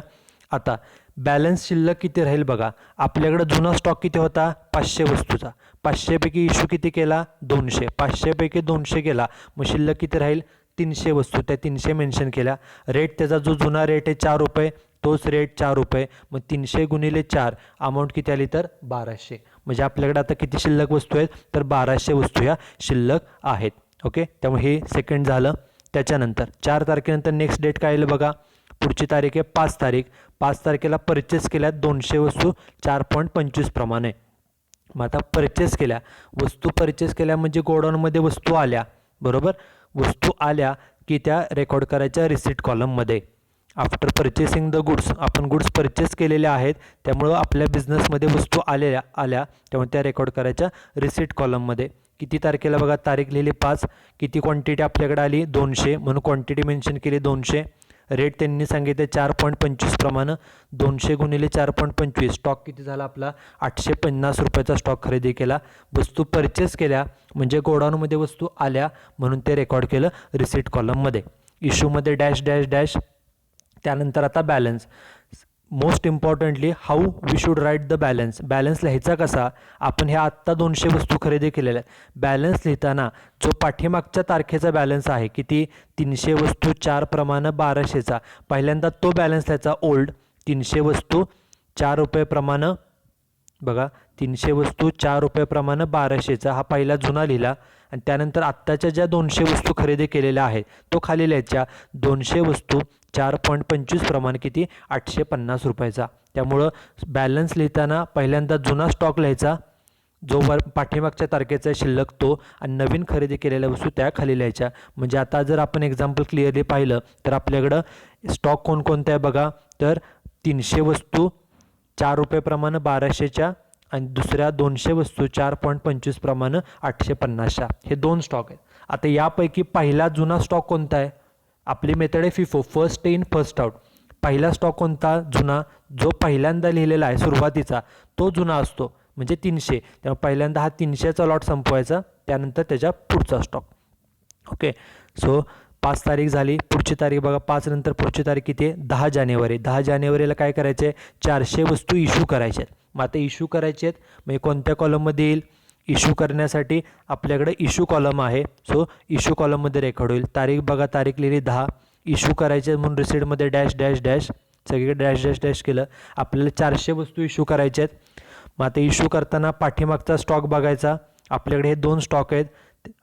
आता बॅलन्स शिल्लक किती राहील बघा, आपल्याकडे जुना स्टॉक किती होता 500 वस्तूचा, 500 पैकी इशू किती केला 200, 500 पैकी 200 केला, मग शिल्लक किती राहील 300 वस्तू, त्या 300 मेन्शन केल्या. रेट त्याचा जो जुना रेट आहे 4 रुपये, तोच रेट 4 रुपये, मग 300 गुणिले 4 अमाऊंट किती आली तर 1200. म्हणजे आपल्याकडे आता किती शिल्लक वस्तू आहेत, तर 1200 वस्तू ह्या शिल्लक आहेत. ओके, त्यामुळे हे सेकंड झालं. त्याच्यानंतर 4 तारखेनंतर नेक्स्ट डेट काय येईल बघा, पुढची तारीख आहे 5 तारीख. 5 तारखेला परचेस केल्या 200 वस्तू 4.25 प्रमाणे. मग आता परचेस केल्या वस्तू, परचेस केल्या म्हणजे गोडाऊनमध्ये वस्तू आल्या, बरोबर, वस्तू आल्या की त्या रेकॉर्ड करायच्या रिसिट कॉलममध्ये. आफ्टर परचेसिंग द गुड्स, आपण गुड्स परचेस केलेल्या आहेत, त्यामुळं आपल्या बिझनेसमध्ये वस्तू आल्या त्यामुळे त्या रेकॉर्ड करायच्या रिसिट कॉलममध्ये. किती तारखेला बघा, तारीख लिहिली 5, किती क्वांटिटी आपल्याकडे आली 200, म्हणून क्वांटिटी मेन्शन केली 200. रेट त्यांनी सांगितले 4.25 प्रमाणे. 200 गुणिले 4.25, स्टॉक किती झाला आपला 850 रुपयाचा स्टॉक खरेदी केला. वस्तू परचेस केल्या म्हणजे गोडाऊनमध्ये वस्तू आल्या म्हणून ते रेकॉर्ड केलं रिसिट कॉलममध्ये. इशूमध्ये डॅश डॅश डॅश. त्यानंतर आता balance. Most importantly how we should write the balance. Balance लिहायचा कसा, आपण ह्या आत्ता 200 वस्तू खरेदी केलेल्या आहेत, बॅलन्स लिहिताना जो पाठीमागच्या तारखेचा बॅलन्स आहे किती 300 वस्तू 4 प्रमाणे 1200चा, पहिल्यांदा तो बॅलन्स लिहायचा ओल्ड. 300 वस्तू 4 रुपये प्रमाणे बघा, 300 वस्तू 4 रुपये प्रमाणे 1200चा हा पहिला जुना लिहिला. आणि त्यानंतर आत्ताच्या ज्या 200 वस्तू खरेदी केलेल्या आहेत तो खाली लिहायच्या 200 वस्तू 4.25 प्रमाणे किती 850 रुपयाचा. त्यामुळं बॅलन्स लिहिताना पहिल्यांदा जुना स्टॉक लिहायचा जो पाठीमागच्या तारखेचा शिल्लक तो, आणि नवीन खरेदी केलेल्या वस्तू त्या खाली लिहायच्या. म्हणजे आता जर आपण एक्झाम्पल क्लिअरली पाहिलं तर आपल्याकडं स्टॉक कोणकोणत्या आहे बघा, तर 300 वस्तू 4 रुपये प्रमाणे 1200च्या आणि दुसऱ्या 200 वस्तू 4.25 प्रमाणे 850च्या. हे 2 स्टॉक आहेत. आता यापैकी पहिला जुना स्टॉक कोणता आहे, आपली मेथड आहे FIFO, first in first out. पहिला स्टॉक कोणता जुना, जो पहिल्यांदा लिहिलेला आहे सुरुवातीचा तो जुना असतो, म्हणजे 300. त्यामुळे पहिल्यांदा हा 300चा लॉट संपवायचा, त्यानंतर त्याच्या पुढचा स्टॉक. ओके, सो 5 तारीख झाली. पुढची तारीख बघा, 5 नंतर पुढची तारीख किती आहे 10 जानेवारी. 10 जानेवारीला काय करायचे 400 वस्तू इश्यू करायच्या आहेत. मग आता इश्यू करायचे आहेत म्हणजे कोणत्या कॉलममध्ये येईल, इश्यू करण्यासाठी आपल्याकडे इश्यू कॉलम आहे, सो इश्यू कॉलममध्ये रेकॉर्ड होईल. तारीख बघा, तारीख लिहिली 10, इश्यू करायचे म्हणून रिसिटमध्ये डॅश डॅश डॅश, सगळीकडे डॅश डॅश डॅश केलं. आपल्याला 400 वस्तू इश्यू करायचे आहेत. मग आता इश्यू करताना पाठीमागचा स्टॉक बघायचा, आपल्याकडे हे 2 स्टॉक आहेत,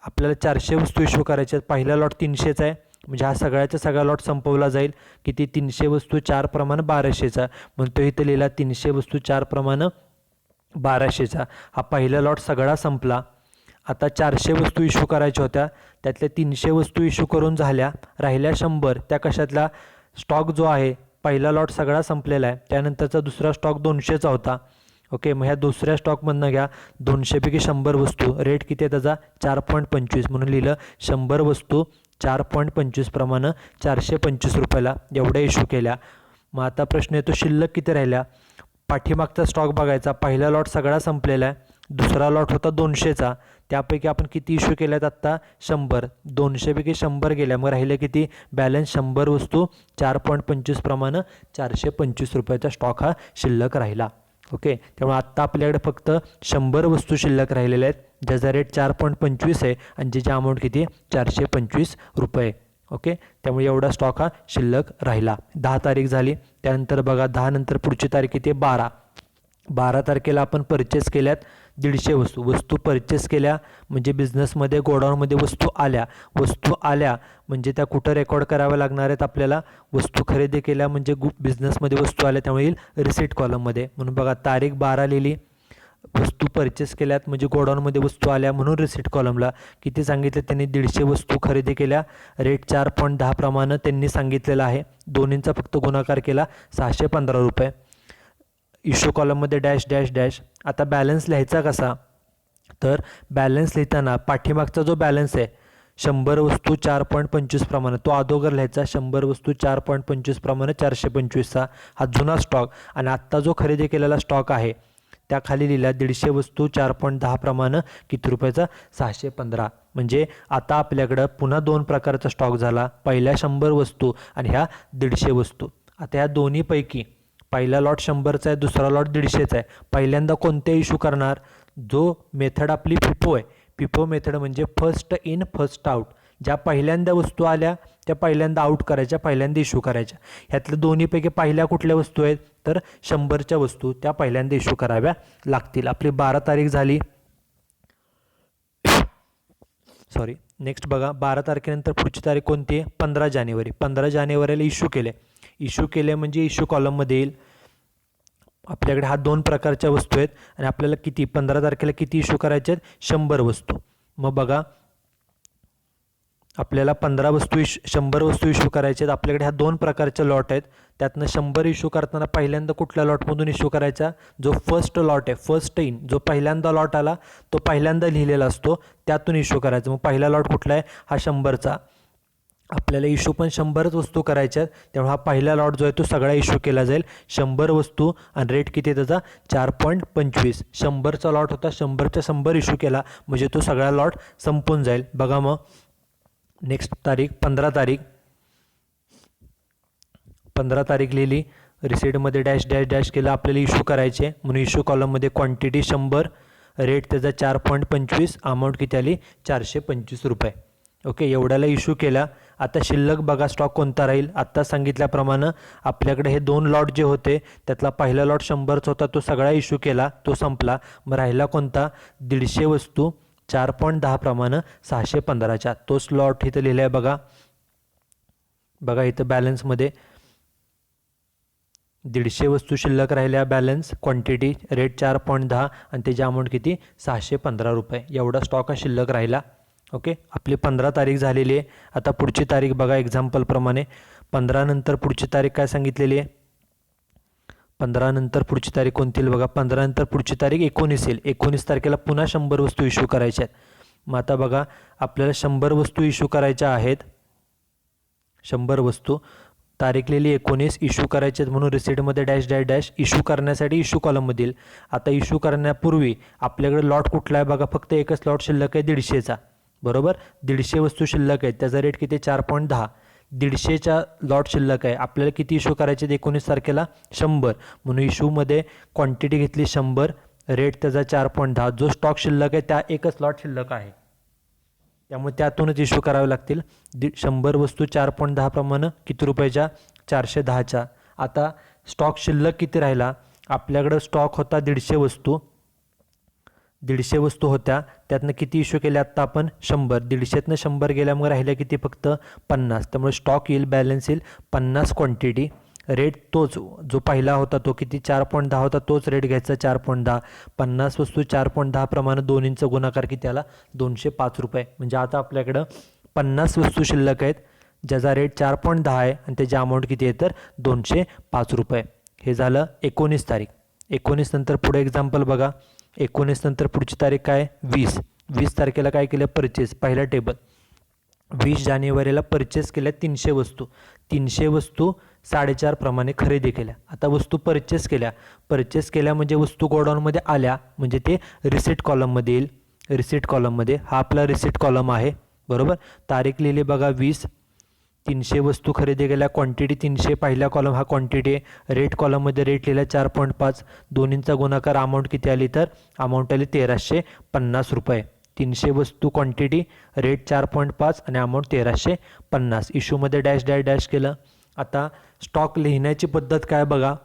आपल्याला 400 वस्तू इश्यू करायच्या आहेत. पहिला लॉट 300चा आहे म्हणजे हा सगळ्याचा सगळा लॉट संपवला जाईल. किती 300 वस्तू 4 प्रमाणे 1200चा, म्हणतो इथं लिहिला 300 वस्तू 4 प्रमाणे 1200चा. हा पहिला लॉट सगळा संपला. आता 400 वस्तू इश्यू करायच्या होत्या, त्यातल्या 300 वस्तू इश्यू करून झाल्या, राहिल्या 100. त्या कशातला स्टॉक जो आहे पहिला लॉट सगळा संपलेला आहे, त्यानंतरचा दुसरा स्टॉक 200चा होता. ओके, मग ह्या दुसऱ्या स्टॉकमधनं घ्या 200 पैकी 100 वस्तू, रेट किती आहे त्याचा 4.25 म्हणून लिहिलं 100 वस्तू 4.25 प्रमाणे 425 रुपयाला एवढ्या इश्यू केल्या. मग आता प्रश्न येतो शिल्लक किती राहिल्या. पाठीमागचा स्टॉक बघायचा, पहिला लॉट सगळा संपलेला आहे, दुसरा लॉट होता 200चा, त्यापैकी आपण किती इश्यू केल्यात आत्ता 100. 200 पैकी 100 गेल्या, मग राहिले किती बॅलन्स 100 वस्तू 4.25 प्रमाणे 425 रुपयाचा स्टॉक हा शिल्लक राहिला. ओके, त्यामुळे आत्ता आपल्याकडे फक्त 100 वस्तू शिल्लक राहिलेल्या आहेत, ज्याचा रेट 4.25 आहे आणि ज्याची अमाऊंट किती 425 रुपये. ओके, त्यामुळे एवढा स्टॉक हा शिल्लक राहिला. 10 तारीख झाली. त्यानंतर बघा 10 नंतर पुढची तारीख किती आहे 12 तारखेला आपण परचेस केल्यात 150 वस्तू परचेस केल्या म्हणजे बिझनेसमध्ये गोडाऊनमध्ये वस्तू आल्या म्हणजे त्या कुठं रेकॉर्ड कराव्या लागणार आहेत आपल्याला. वस्तू खरेदी केल्या म्हणजे बिझनेसमध्ये वस्तू आल्या, त्यामुळे येईल रिसीट कॉलममध्ये. म्हणून बघा तारीख 12 लिहिली, वस्तू परचेस केल्यात म्हणजे गोडाऊनमध्ये वस्तू आल्या म्हणून रिसीट कॉलमला किती सांगितले त्यांनी 150 वस्तू खरेदी केल्या, रेट 4.10 प्रमाणे त्यांनी सांगितलेलं आहे. दोन्हींचा फक्त गुणाकार केला 615 रुपये. इश्यू कॉलममध्ये डॅश डॅश डॅश. आता बॅलन्स लिहायचा कसा, तर बॅलन्स लिहिताना पाठीमागचा जो बॅलन्स आहे 100 वस्तू 4.25 प्रमाणे तो अगोदर लिहायचा. 100 वस्तू 4.25 प्रमाणे 425चा हा जुना स्टॉक आणि आत्ता जो खरेदी केलेला स्टॉक आहे त्या खाली लिहिला 150 वस्तू 4.10 प्रमाणे किती रुपयाचा 615. म्हणजे आता आपल्याकडं पुन्हा 2 प्रकारचा स्टॉक झाला, पहिल्या 100 वस्तू आणि ह्या 150 वस्तू. आता ह्या दोन्हीपैकी पहिला लॉट 100चा आहे, दुसरा लॉट 150चा आहे. पहिल्यांदा कोणते इश्यू करणार, जो मेथड आपली फिफो आहे, फिफो मेथड म्हणजे फर्स्ट इन फर्स्ट आउट. ज्या पहिल्यांदा वस्तू आल्या त्या पहिल्यांदा आउट करायच्या, पहिल्यांदा इश्यू करायच्या. ह्यातल्या दोन्हीपैकी पहिल्या कुठल्या वस्तू आहेत, तर 100च्या वस्तू त्या पहिल्यांदा इश्यू कराव्या लागतील. आपली 12 तारीख झाली. सॉरी, नेक्स्ट बघा 12 तारखेनंतर पुढची तारीख कोणती आहे 15 जानेवारी. 15 जानेवारीला इश्यू केले म्हणजे इश्यू कॉलममध्ये येईल. आपल्याकडे हा 2 प्रकारच्या वस्तू आहेत आणि आपल्याला किती 15 तारखेला किती इश्यू करायचे आहेत 100 वस्तू. मग बघा आपल्याला 100 वस्तू इश्यू करायचे आहेत. आपल्याकडे ह्या 2 प्रकारचे लॉट आहेत, त्यातनं 100 इश्यू करताना पहिल्यांदा कुठल्या लॉटमधून इश्यू करायचा, जो फर्स्ट लॉट आहे फर्स्ट इन, जो पहिल्यांदा लॉट आला तो पहिल्यांदा लिहिलेला असतो त्यातून इश्यू करायचा. मग पहिला लॉट कुठला आहे हा 100चा. आपल्याला इश्यू पण 100च वस्तू करायच्या आहेत, त्यामुळे हा पहिला लॉट जो आहे तो सगळा इश्यू केला जाईल. 100 वस्तू आणि रेट किती त्याचा 4.25. 100चा लॉट होता, 100च्या 100 इश्यू केला म्हणजे तो सगळा लॉट संपून जाईल. बघा मग नेक्स्ट तारीख 15 तारीख लिहिली, रिसीटमध्ये डॅश डॅश डॅश केलं. आपल्याला इश्यू करायचे म्हणून इश्यू कॉलममध्ये क्वांटिटी 100, रेट त्याचा 4.25, अमाऊंट किती आली 425 रुपये. ओके, एवढ्याला इश्यू केला. आता शिल्लक बघा स्टॉक कोणता राहील. आत्ता सांगितल्याप्रमाणे आपल्याकडे हे 2 लॉट जे होते त्यातला पहिला लॉट 100चा होता, तो सगळा इश्यू केला, तो संपला. मग राहिला कोणता 150 वस्तू 4.10 प्रमाणे 615च्या. तो स्लॉट इथं लिहिला आहे बघा इथं बॅलन्समध्ये 150 वस्तू शिल्लक राहिल्या, बॅलन्स क्वांटिटी रेट 4.10 आणि त्याची अमाऊंट किती 615 रुपये. एवढा स्टॉक हा शिल्लक राहिला. ओके, आपली 15 तारीख झालेली आहे. आता पुढची तारीख बघा एक्झाम्पलप्रमाणे 15 नंतर पुढची तारीख काय सांगितलेली आहे. 15 नंतर पुढची तारीख कोणती येईल बघा. 15 नंतर पुढची तारीख 19 येईल. 19 तारखेला पुन्हा 100 वस्तू इश्यू करायच्या आहेत. मग आता बघा आपल्याला 100 वस्तू इश्यू करायच्या आहेत. 100 वस्तू, तारीख लिहिली 19, इश्यू करायचे म्हणून रिसीटमध्ये डॅश डॅश डॅश. इश्यू करण्यासाठी इश्यू कॉलममध्ये येईल. आता इश्यू करण्यापूर्वी आपल्याकडे लॉट कुठला आहे बघा, फक्त एकच लॉट शिल्लक आहे 150चा. बरोबर, 150 वस्तू शिल्लक आहेत, त्याचा रेट किती 4.10. 150च्या लॉट शिल्लक आहे, आपल्याला किती इश्यू करायचे 19 तारखेला 100, म्हणून इश्यूमध्ये क्वांटिटी घेतली 100, रेट त्याचा 4.10. जो स्टॉक शिल्लक आहे त्या एकच लॉट शिल्लक आहे, त्यामुळे त्यातूनच इश्यू करावे लागतील. 100 वस्तू 4.10 प्रमाणे किती रुपयाच्या 410च्या. आता स्टॉक शिल्लक किती राहिला, आपल्याकडं स्टॉक होता 150 वस्तू. 150 वस्तू होत्या, त्यातनं किती इश्यू केल्या आत्ता आपण 100. 150तनं 100 गेल्यामुळे राहिल्या किती फक्त 50. त्यामुळे स्टॉक येईल, बॅलन्स येईल 50 क्वांटिटी. रेट तोच जो पहिला होता तो किती 4.10 होता, तोच रेट घ्यायचा 4.10. 50 वस्तू 4.10 प्रमाणे दोन्हींचा गुणाकार किती आला 205 रुपये. म्हणजे आता आपल्याकडं 50 वस्तू शिल्लक आहेत ज्याचा रेट 4.10 आहे आणि त्याची अमाऊंट किती आहे तर 205 रुपये. हे झालं 19 तारीख. 19 नंतर पुढे एक्झाम्पल बघा. 19 नंतर पुढची तारीख काय 20. 20 तारखेला काय केलं परचेस, पहिला टेबल. 20 जानेवारीला परचेस केल्या 300 वस्तू. 300 वस्तू 4.5 प्रमाणे खरेदी केल्या. आता वस्तू परचेस केल्या म्हणजे वस्तू गोडाऊनमध्ये आल्या म्हणजे ते रिसीट कॉलममध्ये येईल. रिसीट कॉलममध्ये हा आपला रिसीट कॉलम आहे. बरोबर, तारीख लिहिली बघा 20. 300 वस्तू खरेदी केल्या, क्वांटिटी 300, पहिला कॉलम हा क्वांटिटी आहे, रेट कॉलममध्ये रेट लिहिला 4.5, दोन्हींचा गुणाकार अमाऊंट किती आली तर अमाऊंट आली 1350 रुपये. 300 वस्तू क्वांटिटी, रेट 4.5 आणि अमाऊंट 1350. इश्यूमध्ये डॅश डॅश डॅश केलं. आता स्टॉक लिहिण्याची पद्धत काय बघा.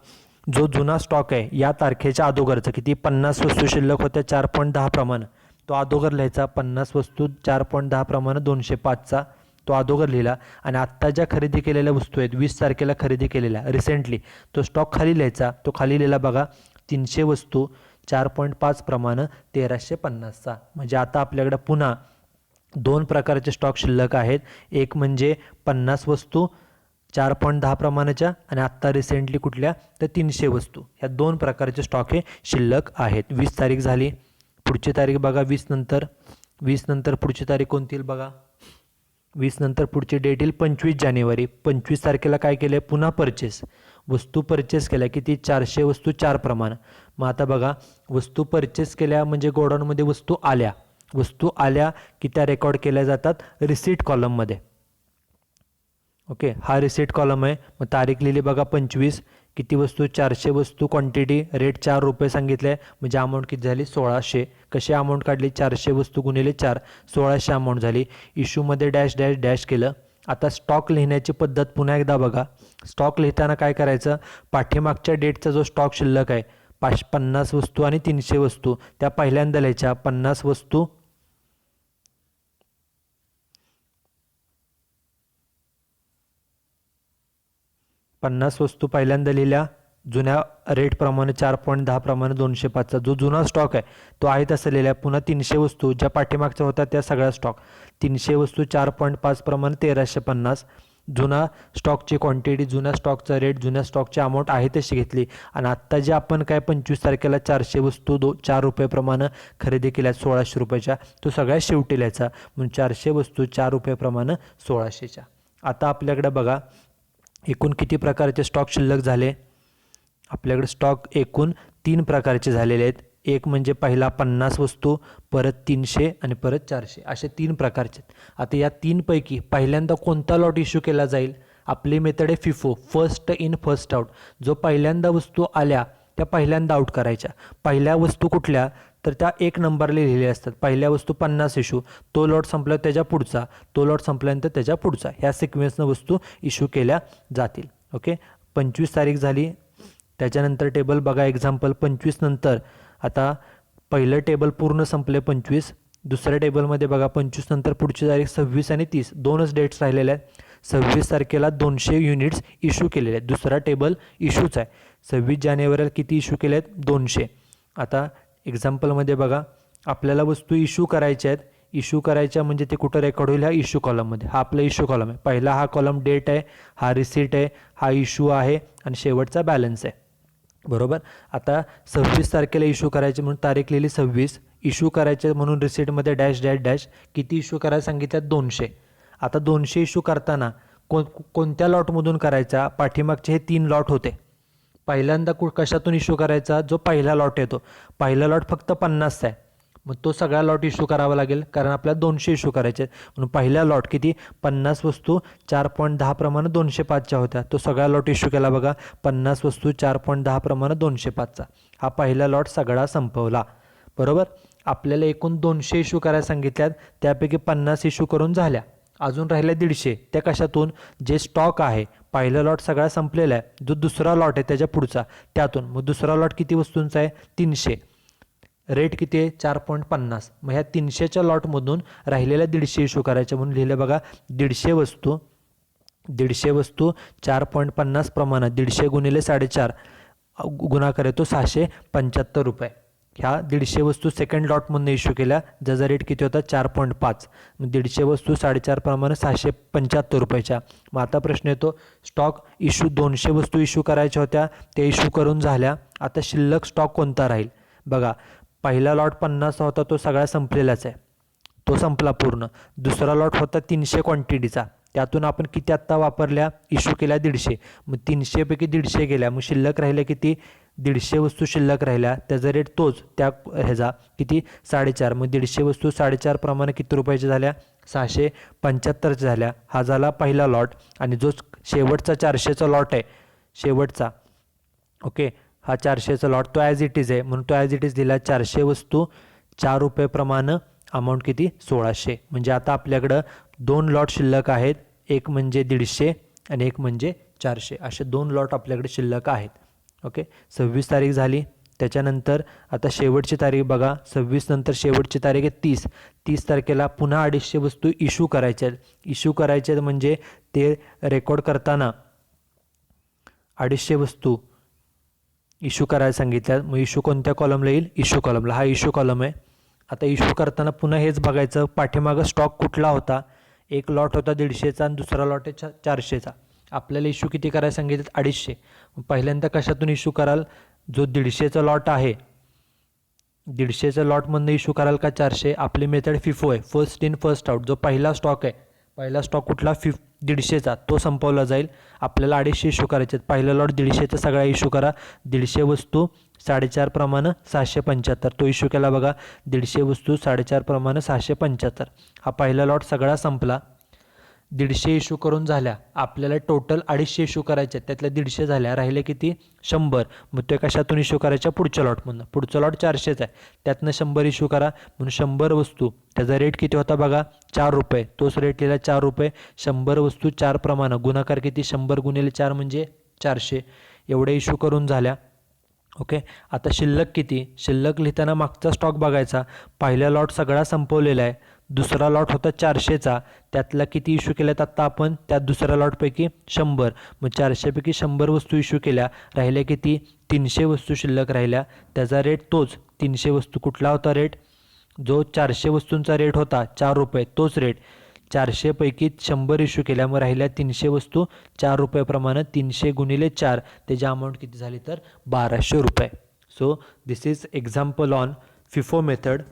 जो जुना स्टॉक आहे या तारखेच्या अगोदरचा किती 50 वस्तू शिल्लक होत्या 4.10 प्रमाणे, तो अगोदर लिहायचा. 50 वस्तू 4.10 प्रमाणे 205चा तो अगोदर लिहिला. आणि आत्ता ज्या खरेदी केलेल्या वस्तू आहेत 20 तारखेला खरेदी केलेल्या रिसेंटली, तो स्टॉक खाली लिहायचा. तो खाली लिहिला बघा 300 वस्तू 4.5 प्रमाणे 1350चा. म्हणजे आता आपल्याकडे पुन्हा दोन प्रकारचे स्टॉक शिल्लक आहेत. एक म्हणजे 50 वस्तू 4.10 प्रमाणाच्या आणि आत्ता रिसेंटली कुठल्या तर 300 वस्तू. ह्या दोन प्रकारचे स्टॉक हे शिल्लक आहेत. 20 तारीख झाली, पुढची तारीख बघा 20 नंतर. 20 नंतर पुढची तारीख कोणती येईल बघा. 20 नंतर पुढची डेट येईल 25 जानेवारी. 25 तारखेला काय केलं पुन्हा परचेस. वस्तू परचेस केल्या किती 400 वस्तू 4 प्रमाण. मग आता बघा वस्तू परचेस केल्या म्हणजे गोडाऊनमध्ये वस्तू आल्या. वस्तू आल्या की त्या रेकॉर्ड केल्या जातात रिसीट कॉलममध्ये. ओके, हा रिसीट कॉलम आहे. मग तारीख लिहिली बघा 25. किती वस्तू 400 वस्तू क्वांटिटी, रेट 4 रुपये सांगितले म्हणजे अमाऊंट किती झाली 1600. कशी अमाऊंट काढली 400 वस्तू गुणिले 4, 1600 अमाऊंट झाली. इश्यूमध्ये डॅश डॅश डॅश केलं. आता स्टॉक लिहिण्याची पद्धत पुन्हा एकदा बघा. स्टॉक लिहिताना काय करायचं, पाठीमागच्या डेटचा जो स्टॉक शिल्लक आहे 50 वस्तू आणि 300 वस्तू त्या पहिल्यांदा लिहायच्या. 50 वस्तू 50 वस्तू पहिल्यांदा लिहिल्या जुन्या रेटप्रमाणे 4.10 प्रमाणे 205चा. जो जुना स्टॉक आहे तो आहे तसं लिहिला. पुन्हा 300 वस्तू ज्या पाठीमागच्या होत्या त्या सगळ्या स्टॉक 300 वस्तू 4.5 प्रमाणे 1350. जुना स्टॉकची क्वांटिटी, जुन्या स्टॉकचा रेट, जुन्या स्टॉकची अमाऊंट आहे तशी घेतली. आणि आत्ता जे आपण काय 25 तारखेला 400 वस्तू 4 रुपये प्रमाणे खरेदी केल्या 1600 रुपयाच्या, तो सगळ्यात शेवटी लिहायचा. म्हणून 400 वस्तू 4 रुपये प्रमाणे 1600च्या. आता आपल्याकडे बघा एकूण किती प्रकारचे स्टॉक शिल्लक झाले. आपल्याकडे स्टॉक एकूण 3 प्रकारचे झालेले आहेत. एक म्हणजे पहिला 50 वस्तू, परत 300 आणि परत 400 असे 3 प्रकारचे. आता या 3 पैकी पहिल्यांदा कोणता लॉट इश्यू केला जाईल. आपली मेथड आहे FIFO, first in first out. जो पहिल्यांदा वस्तू आल्या त्या पहिल्यांदा आउट करायच्या. पहिल्या वस्तू कुठल्या तर त्या 1 नंबरला लिहिलेल्या असतात. पहिल्या वस्तू 50 इश्यू, तो लॉट संपल्यावर त्याच्या पुढचा, तो लॉट संपल्यानंतर त्याच्या पुढचा, ह्या सिक्वेन्सनं वस्तू इश्यू केल्या जातील. ओके, 25 तारीख झाली. त्याच्यानंतर टेबल बघा एक्झाम्पल 25 नंतर. आता पहिलं टेबल पूर्ण संपले 25. दुसऱ्या टेबलमध्ये बघा 25 नंतर पुढची तारीख 26 आणि 30, दोनच डेट्स राहिलेल्या आहेत. 26 तारखेला 200 युनिट्स इश्यू केलेले आहेत. दुसरा टेबल इश्यूच आहे. 26 जानेवारीला किती इश्यू केले आहेत 200. आता एक्झाम्पलमध्ये बघा आपल्याला वस्तू इश्यू करायच्या आहेत. इश्यू करायच्या म्हणजे ते कुठं रेकॉर्ड होईल ह्या इश्यू कॉलममध्ये. हा आपला इश्यू कॉलम आहे. पहिला हा कॉलम डेट आहे, हा रिसीट आहे, हा इश्यू आहे आणि शेवटचा बॅलन्स आहे. बरोबर. आता 26 तारखेला इश्यू करायचे म्हणून तारीख लिहिली 26. इश्यू करायचे म्हणून रिसीटमध्ये डॅश डॅश डॅश. किती इश्यू करायला सांगितल्यात 200. आता 200 इश्यू करताना कोणत्या लॉटमधून करायचा. पाठीमागचे हे 3 लॉट होते. पहिल्यांदा कशातून इश्यू करायचा, जो पहिला लॉट येतो. पहिला लॉट फक्त 50चा आहे, मग तो सगळा लॉट इश्यू करावा लागेल कारण आपल्याला 200 इश्यू करायचे आहेत. म्हणून पहिला लॉट किती 50 वस्तू 4.10 प्रमाणे 205च्या होत्या, तो सगळा लॉट इश्यू केला बघा. 50 वस्तू 4.10 प्रमाणे 205चा. हा पहिला लॉट सगळा संपवला. बरोबर. आपल्याला एकूण 200 इश्यू करायला सांगितल्यात, त्यापैकी 50 इश्यू करून झाल्या. अजून राहिल्या 150. त्या कशातून, जे स्टॉक आहे पहिला लॉट सगळा संपलेला आहे, जो दुसरा लॉट आहे त्याच्या पुढचा त्यातून. मग दुसरा लॉट किती वस्तूंचा आहे 300. रेट किती आहे 4.50. मग ह्या 300च्या लॉटमधून राहिलेल्या 150 इश्यू करायच्या. म्हणून लिहिलं बघा 150 वस्तू 4.50 प्रमाणात 150 गुणिले 4.5 गुणाकार येतो 675 रुपये. ह्या 150 वस्तू सेकंड लॉटमधून इश्यू केल्या, ज्याचा रेट किती होता 4.5. मग 150 वस्तू 4.5 प्रमाणे 675 रुपयाच्या. मग आता प्रश्न येतो स्टॉक इश्यू 200 वस्तू इश्यू करायच्या होत्या, त्या इश्यू करून झाल्या. आता शिल्लक स्टॉक कोणता राहील बघा. पहिला लॉट 50 होता, तो सगळा संपलेलाच आहे, तो संपला पूर्ण. दुसरा लॉट होता 300 क्वांटिटीचा, त्यातून आपण किती आत्ता वापरल्या इश्यू केल्या 150. मग 300 पैकी 150 गेल्या, मग शिल्लक राहिल्या किती 150 वस्तू शिल्लक राहिल्या. त्याचा रेट तोच त्या ह्याचा किती 4.5. मग 150 वस्तू 4.5 प्रमाणे किती रुपयाच्या झाल्या 675 झाल्या. हा झाला पहिला लॉट. आणि जो शेवटचा 400चा लॉट आहे शेवटचा, ओके, हा 400चा लॉट तो ॲज इट इज आहे म्हणून तो ॲज इट इज दिला. 400 वस्तू 4 रुपये प्रमाणे अमाऊंट किती 1600. म्हणजे आता आपल्याकडं 2 लॉट शिल्लक आहेत, एक म्हणजे 150 आणि एक म्हणजे 400. असे 2 लॉट आपल्याकडे शिल्लक आहेत. ओके, 26 तारीख झाली. त्याच्यानंतर आता शेवटची तारीख बघा, 26 नंतर शेवटची तारीख आहे 30. 30 तारखेला पुन्हा 250 वस्तू इश्यू करायच्या आहेत. इश्यू करायचे म्हणजे ते रेकॉर्ड करताना 250 वस्तू इश्यू करायला सांगितल्यात. मग इश्यू कोणत्या कॉलमला येईल? इश्यू कॉलमला. हा इश्यू कॉलम आहे. आता इश्यू करताना पुन्हा हेच बघायचं, पाठीमागं स्टॉक कुठला होता. एक लॉट होता 150चा आणि दुसरा लॉट आहे 400चा. आपल्याला इश्यू किती करायला सांगितलं? 250. पहिल्यांदा कशातून इश्यू कराल? जो 150चा लॉट आहे 150च्या लॉटमधनं इश्यू कराल का 400? आपली मेथड फिफो आहे, फर्स्ट इन फर्स्ट आउट. जो पहिला स्टॉक आहे, पहिला स्टॉक कुठला 150चा, तो संपवला जाईल. आपल्याला 250 इश्यू करायचे आहेत. पहिला लॉट 150चा सगळा इश्यू करा. 150 वस्तू 4.5 प्रमाणे 675. तो इश्यू केला बघा. 150 वस्तू 4.5 प्रमाणे 675. हा पहिला लॉट सगळा संपला. 150 इश्यू करून झाल्या. आपल्याला टोटल 250 इश्यू करायचे आहेत. त्यातल्या 150 झाल्या, राहिले किती? 100. मग ते कशातून इश्यू करायच्या? पुढच्या लॉटमधून. पुढचा लॉट 400चा आहे, त्यातनं 100 इश्यू करा. म्हणून 100 वस्तू, त्याचा रेट किती होता बघा? 4 रुपये. तोच रेट लिहिला 4 रुपये. 100 वस्तू 4 प्रमाणे गुणाकार किती? 100 गुणिले 4 म्हणजे 400. एवढे इश्यू करून झाल्या. ओके, आता शिल्लक किती? शिल्लक लिहिताना मागचा स्टॉक बघायचा. पहिला लॉट सगळा संपवलेला आहे. दुसरा लॉट होता 400चा, त्यातला किती इश्यू केल्यात आत्ता आपण? त्यात दुसऱ्या लॉटपैकी 100. मग 400पैकी 100 वस्तू इश्यू केल्या, राहिल्या किती? 300 वस्तू शिल्लक राहिल्या. त्याचा रेट तोच 300 वस्तू. कुठला होता रेट? जो 400 वस्तूंचा रेट होता 4 रुपये, तोच रेट. 400पैकी 100 इश्यू केल्या, मग राहिल्या 300 वस्तू 4 रुपयाप्रमाणे. 300 गुणिले 4, त्याची अमाऊंट किती झाली तर 1200 रुपये. So this is example on FIFO method.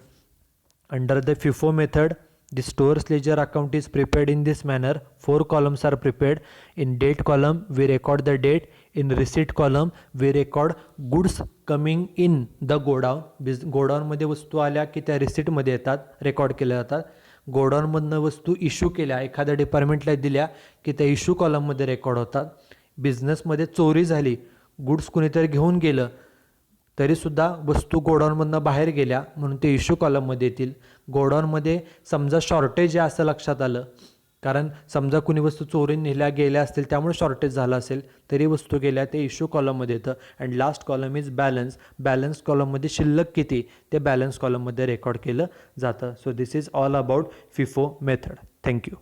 Under the FIFO method, the store's ledger account is prepared in this manner. 4 columns are prepared. In date column, we record the date. In receipt column, we record goods coming in the godown. गोडाऊनमध्ये वस्तू आल्या की त्या रिसीटमध्ये येतात, record केल्या जातात. गोडाऊनमधनं वस्तू issue केल्या, एखाद्या डिपार्टमेंटला दिल्या की त्या इश्यू कॉलममध्ये रेकॉर्ड होतात. बिझनेसमध्ये चोरी झाली, गुड्स कुणीतरी घेऊन गेलं, तरीसुद्धा वस्तू गोडाऊनमधनं बाहेर गेल्या म्हणून ते इश्यू कॉलममध्ये येतील. गोडाऊनमध्ये समजा शॉर्टेज आहे असं लक्षात आलं, कारण समजा कुणी वस्तू चोरी नेल्या गेल्या असतील त्यामुळे शॉर्टेज झालं असेल, तरी वस्तू गेल्या, ते इश्यू कॉलममध्ये येतं. And last column is balance. Balance कॉलममध्ये शिल्लक किती ते बॅलन्स कॉलममध्ये रेकॉर्ड केलं जातं. So this is all about FIFO method. Thank you.